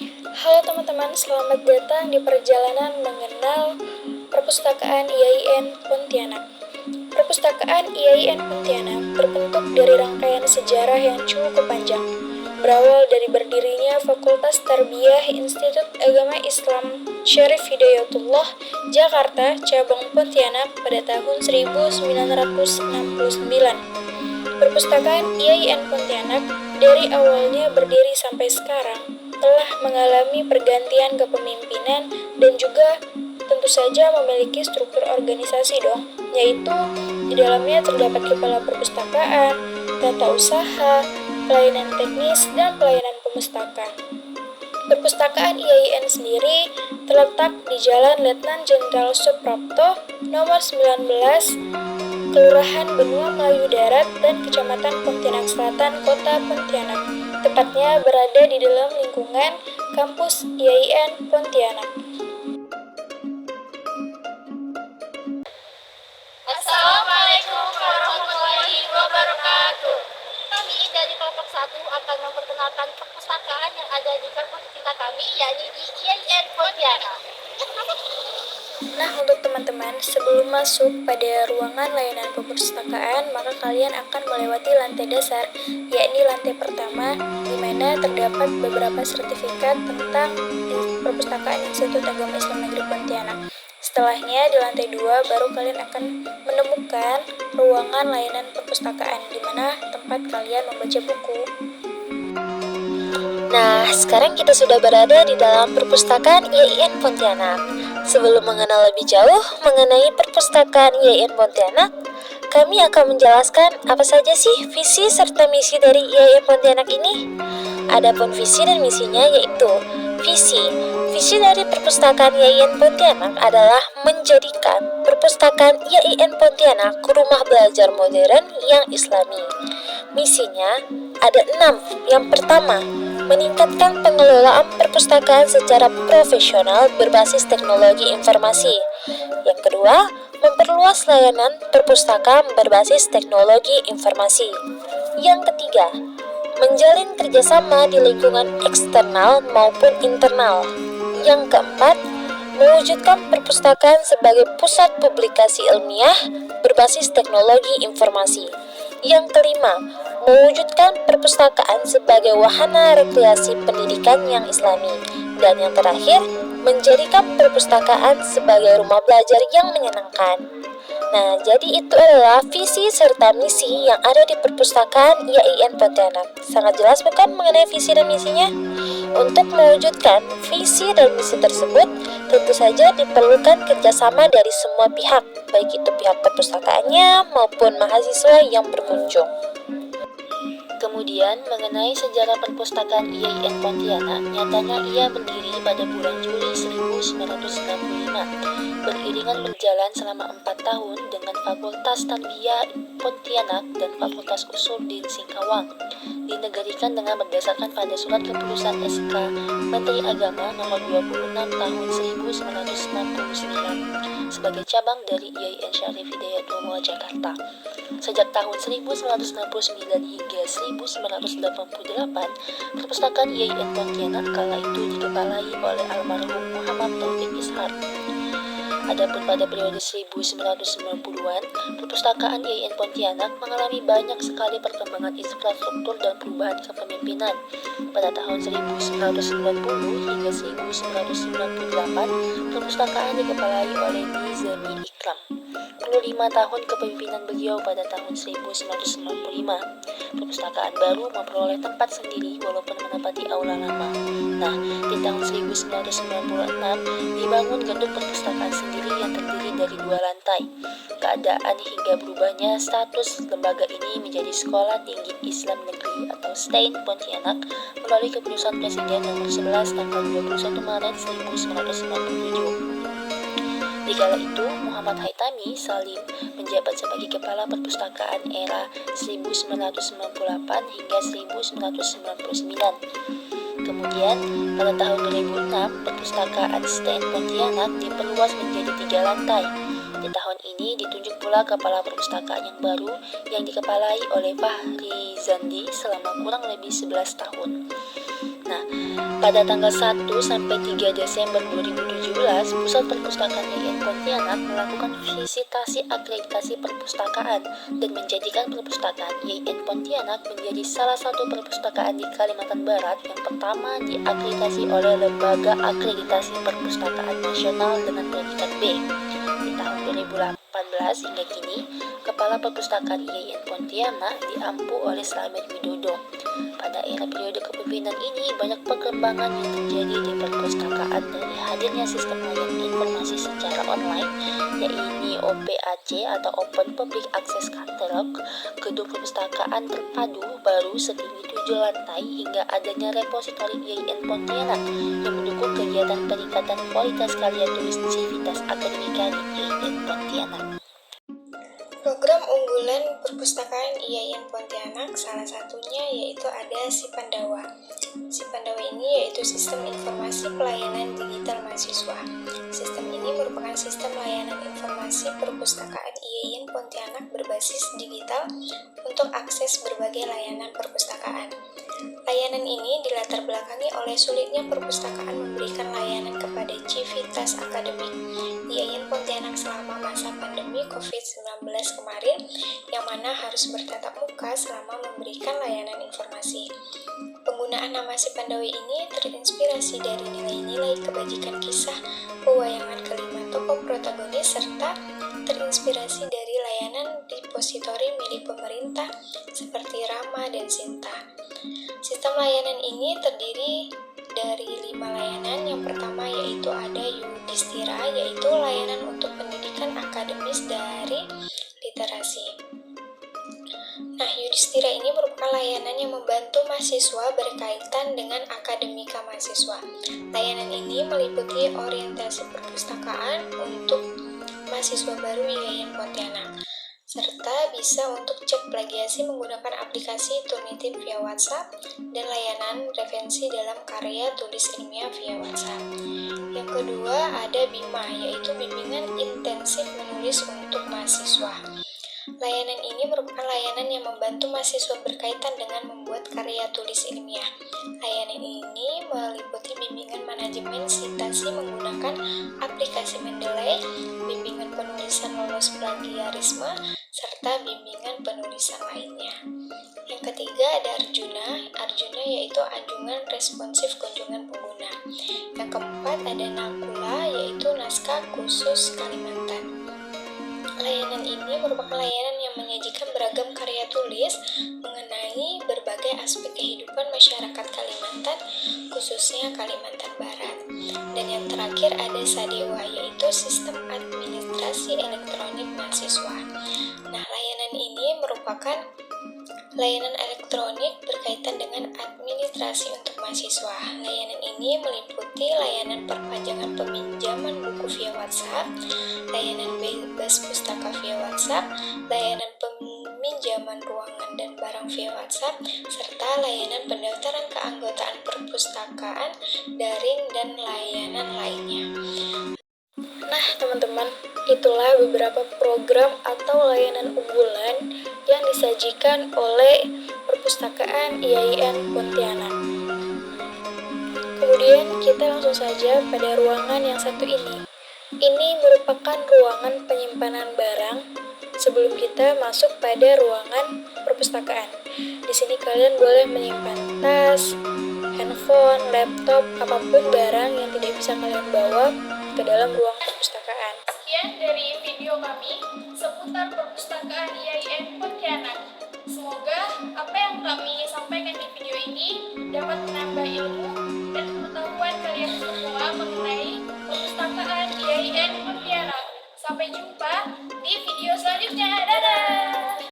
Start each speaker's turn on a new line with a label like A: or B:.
A: Halo teman-teman, selamat datang di perjalanan mengenal Perpustakaan IAIN Pontianak. Perpustakaan IAIN Pontianak berbentuk dari rangkaian sejarah yang cukup panjang. Berawal dari berdirinya Fakultas Tarbiyah Institut Agama Islam Syarif Hidayatullah, Jakarta, Cabang Pontianak pada tahun 1969. Perpustakaan IAIN Pontianak dari awalnya berdiri sampai sekarang telah mengalami pergantian kepemimpinan dan juga tentu saja memiliki struktur organisasi dong, yaitu di dalamnya terdapat kepala perpustakaan, tata usaha, pelayanan teknis, dan pelayanan pemustaka. Perpustakaan IAIN sendiri terletak di Jalan Letnan Jenderal Suprapto, nomor 19, Kelurahan Benua Melayu Darat dan Kecamatan Pontianak Selatan, Kota Pontianak. Tepatnya berada di dalam lingkungan kampus IAIN Pontianak.
B: Assalamualaikum warahmatullahi wabarakatuh. Kami dari kelompok 1 akan memperkenalkan perpustakaan yang ada di kampus kita kami, yakni di IAIN Pontianak.
A: Nah, untuk teman-teman, sebelum masuk pada ruangan layanan perpustakaan, maka kalian akan melewati lantai dasar, yakni lantai pertama, di mana terdapat beberapa sertifikat tentang Perpustakaan Institut Agama Islam Negeri Pontianak. Setelahnya, di lantai 2, baru kalian akan menemukan ruangan layanan perpustakaan, di mana tempat kalian membaca buku.
C: Nah, sekarang kita sudah berada di dalam perpustakaan IAIN Pontianak. Sebelum mengenal lebih jauh mengenai perpustakaan IAIN Pontianak, kami akan menjelaskan apa saja sih visi serta misi dari IAIN Pontianak ini. Adapun visi dan misinya yaitu Visi dari perpustakaan IAIN Pontianak adalah menjadikan perpustakaan IAIN Pontianak rumah belajar modern yang islami. Misinya ada 6. Yang pertama, meningkatkan pengelolaan perpustakaan secara profesional berbasis teknologi informasi. Yang kedua, memperluas layanan perpustakaan berbasis teknologi informasi. Yang ketiga, menjalin kerjasama di lingkungan eksternal maupun internal. Yang keempat, mewujudkan perpustakaan sebagai pusat publikasi ilmiah berbasis teknologi informasi. Yang kelima, mewujudkan perpustakaan sebagai wahana rekreasi pendidikan yang islami. Dan yang terakhir, menjadikan perpustakaan sebagai rumah belajar yang menyenangkan. Nah, jadi itu adalah visi serta misi yang ada di perpustakaan IAIN Pontianak. Sangat jelas bukan mengenai visi dan misinya? Untuk mewujudkan visi dan misi tersebut, tentu saja diperlukan kerjasama dari semua pihak, baik itu pihak perpustakaannya maupun mahasiswa yang berkunjung. Kemudian, mengenai sejarah perpustakaan IAIN Pontianak, nyatanya ia berdiri pada bulan Juli 1965. Beriringan berjalan selama 4 tahun dengan Fakultas Tarbiyah Pontianak dan Fakultas Usuluddin Singkawang. Dinegarikan dengan berdasarkan pada Surat Keputusan SK Menteri Agama Nomor 26 Tahun 1969 sebagai cabang dari IAIN Syarif Hidayatullah Jakarta. Sejak tahun 1969 hingga 1988, perpustakaan IAIN Pontianak kala itu dikepalai oleh almarhum Muhammad Taufik Ishar. Adapun pada periode 1990-an, perpustakaan IAIN Pontianak mengalami banyak sekali perkembangan infrastruktur dan perubahan kepemimpinan. Pada tahun 1990 hingga 1998, perpustakaan dikepalai oleh Nizami Ikram. 25 tahun kepemimpinan beliau pada tahun 1995. Perpustakaan baru memperoleh tempat sendiri walaupun menempati aula lama. Nah, di tahun 1996 dibangun gedung perpustakaan sendiri yang terdiri dari 2 lantai. Keadaan hingga berubahnya status lembaga ini menjadi Sekolah Tinggi Islam Negeri atau STAIN Pontianak melalui keputusan Presiden nomor 11 tanggal 21 Maret 1997. Di kala itu, Muhammad Haitami Salim menjabat sebagai Kepala Perpustakaan era 1998 hingga 1999. Kemudian, pada tahun 2006, Perpustakaan STAIN Pontianak diperluas menjadi 3 lantai. Di tahun ini ditunjuk pula Kepala Perpustakaan yang baru yang dikepalai oleh Fahri Zandi selama kurang lebih 11 tahun. Nah, pada tanggal 1 sampai 3 Desember 2017, Pusat Perpustakaan IAIN Pontianak melakukan visitasi akreditasi perpustakaan dan menjadikan perpustakaan IAIN Pontianak menjadi salah satu perpustakaan di Kalimantan Barat yang pertama diakreditasi oleh Lembaga Akreditasi Perpustakaan Nasional dengan predikat B. Di tahun 2018 hingga kini, Kepala Perpustakaan IAIN Pontianak diampu oleh Slamet Widodo. Pada era periode kepemimpinan ini, banyak perkembangan yang terjadi di perpustakaan dari hadirnya sistem layanan informasi secara online, yaitu OPAC atau Open Public Access Catalog, gedung perpustakaan terpadu baru setinggi 7 lantai, hingga adanya repositori IAIN Pontianak yang mendukung kegiatan peningkatan kualitas karya tulis Civitas Akademika di IAIN Pontianak.
A: Program unggulan perpustakaan IAIN Pontianak salah satunya yaitu ada Sipandawa. Sipandawa ini yaitu Sistem Informasi Pelayanan Digital Mahasiswa. Sistem ini merupakan sistem layanan informasi perpustakaan IAIN Pontianak berbasis digital untuk akses berbagai layanan perpustakaan. Layanan ini dilatar belakangi oleh sulitnya perpustakaan memberikan layanan kepada civitas akademik IAIN Pontianak selama masa pandemi COVID-19 kemarin, yang mana harus bertatap muka selama memberikan layanan informasi. Penggunaan nama Sipandawi ini terinspirasi dari nilai-nilai kebajikan kisah pewayangan kelima tokoh protagonis serta terinspirasi dari layanan depositori milik pemerintah seperti Rama dan Sinta. Sistem layanan ini terdiri dari 5 layanan. Yang pertama yaitu ada Yudhistira, yaitu layanan untuk pendidikan akademis dari literasi. Nah, Yudhistira ini merupakan layanan yang membantu mahasiswa berkaitan dengan akademika mahasiswa. Layanan ini meliputi orientasi perpustakaan untuk mahasiswa baru IAIN Pontianak, serta bisa untuk cek plagiasi menggunakan aplikasi Turnitin via WhatsApp dan layanan referensi dalam karya tulis ilmiah via WhatsApp. Yang kedua ada Bima, yaitu bimbingan intensif menulis untuk mahasiswa. Layanan ini merupakan layanan yang membantu mahasiswa berkaitan dengan membuat karya tulis ilmiah. Layanan ini meliputi bimbingan manajemen sitasi menggunakan aplikasi Mendeley, bimbingan penulisan lolos plagiarisme, serta bimbingan penulisan lainnya. Yang ketiga ada Arjuna. Arjuna yaitu anjungan responsif kunjungan pengguna. Yang keempat ada Nakula, yaitu naskah khusus Kalimantan. Layanan ini merupakan layanan yang menyajikan beragam karya tulis mengenai berbagai aspek kehidupan masyarakat Kalimantan, khususnya Kalimantan Barat. Dan yang terakhir ada Sadewa, yaitu sistem administrasi elektronik mahasiswa. Nah, layanan ini merupakan layanan elektronik berkaitan dengan administrasi untuk mahasiswa. Layanan ini meliputi layanan perpanjangan peminjaman buku via WhatsApp, layanan bebas pustaka via WhatsApp, layanan peminjaman ruangan dan barang via WhatsApp, serta layanan pendaftaran keanggotaan perpustakaan daring dan layanan lainnya. Nah, teman-teman, itulah beberapa program atau layanan unggulan yang disajikan oleh Perpustakaan IAIN Pontianak. Kemudian kita langsung saja pada ruangan yang satu ini. Ini merupakan ruangan penyimpanan barang sebelum kita masuk pada ruangan perpustakaan. Di sini kalian boleh menyimpan tas, handphone, laptop, apapun barang yang tidak bisa kalian bawa ke dalam ruang perpustakaan.
B: Sekian dari video kami seputar perpustakaan IAIN Pontianak. Semoga apa yang kami sampaikan